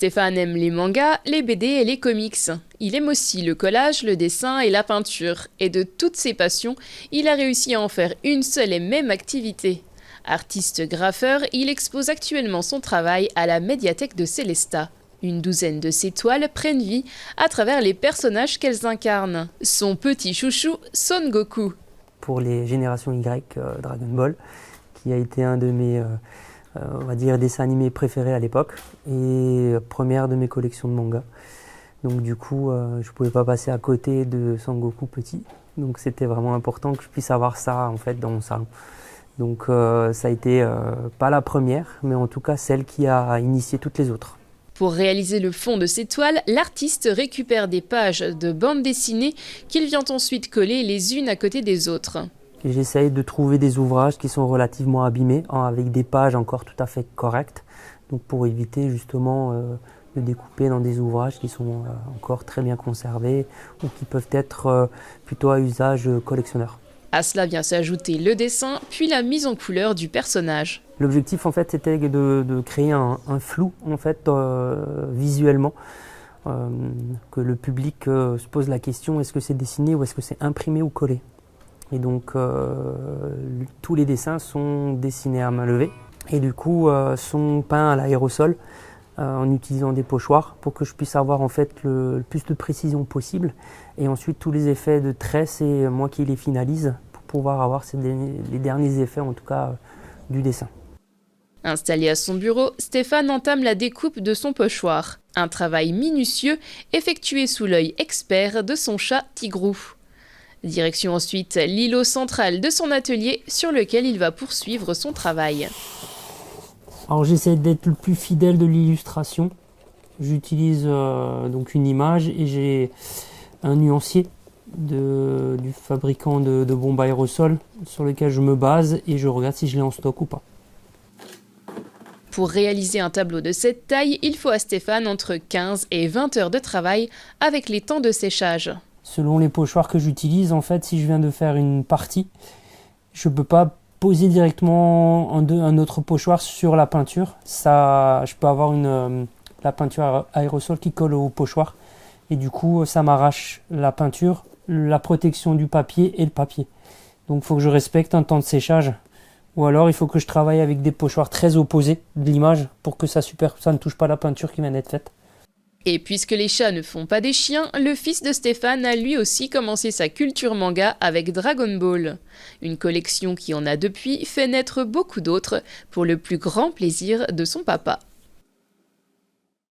Stéphane aime les mangas, les BD et les comics. Il aime aussi le collage, le dessin et la peinture. Et de toutes ses passions, il a réussi à en faire une seule et même activité. Artiste graffeur, il expose actuellement son travail à la médiathèque de Célestat. Une douzaine de ses toiles prennent vie à travers les personnages qu'elles incarnent. Son petit chouchou, Son Goku. Pour les générations Y, Dragon Ball, qui a été un de mes on va dire dessins animés préférés à l'époque et première de mes collections de mangas. Donc du coup, je pouvais pas passer à côté de Son Goku petit. Donc c'était vraiment important que je puisse avoir ça en fait dans mon salon. Donc ça a été pas la première, mais en tout cas celle qui a initié toutes les autres. Pour réaliser le fond de ses toiles, l'artiste récupère des pages de bande dessinée qu'il vient ensuite coller les unes à côté des autres. Et j'essaye de trouver des ouvrages qui sont relativement abîmés, avec des pages encore tout à fait correctes, donc pour éviter justement de découper dans des ouvrages qui sont encore très bien conservés ou qui peuvent être plutôt à usage collectionneur. À cela vient s'ajouter le dessin, puis la mise en couleur du personnage. L'objectif en fait c'était de créer un flou en fait visuellement, que le public se pose la question est-ce que c'est dessiné ou est-ce que c'est imprimé ou collé. Et donc tous les dessins sont dessinés à main levée et du coup sont peints à l'aérosol en utilisant des pochoirs pour que je puisse avoir en fait le plus de précision possible. Et ensuite tous les effets de traits, c'est moi qui les finalise pour pouvoir avoir les derniers effets en tout cas du dessin. Installé à son bureau, Stéphane entame la découpe de son pochoir. Un travail minutieux effectué sous l'œil expert de son chat Tigrou. Direction ensuite l'îlot central de son atelier sur lequel il va poursuivre son travail. Alors j'essaie d'être le plus fidèle de l'illustration. J'utilise donc une image et j'ai un nuancier du fabricant de bombes aérosols sur lequel je me base et je regarde si je l'ai en stock ou pas. Pour réaliser un tableau de cette taille, il faut à Stéphane entre 15 et 20 heures de travail avec les temps de séchage. Selon les pochoirs que j'utilise, en fait, si je viens de faire une partie, je ne peux pas poser directement un autre pochoir sur la peinture. Ça, je peux avoir la peinture aérosol qui colle au pochoir. Et du coup, ça m'arrache la peinture, la protection du papier et le papier. Donc, il faut que je respecte un temps de séchage. Ou alors, il faut que je travaille avec des pochoirs très opposés de l'image pour que ça ne touche pas la peinture qui vient d'être faite. Et puisque les chats ne font pas des chiens, le fils de Stéphane a lui aussi commencé sa culture manga avec Dragon Ball. Une collection qui en a depuis fait naître beaucoup d'autres pour le plus grand plaisir de son papa.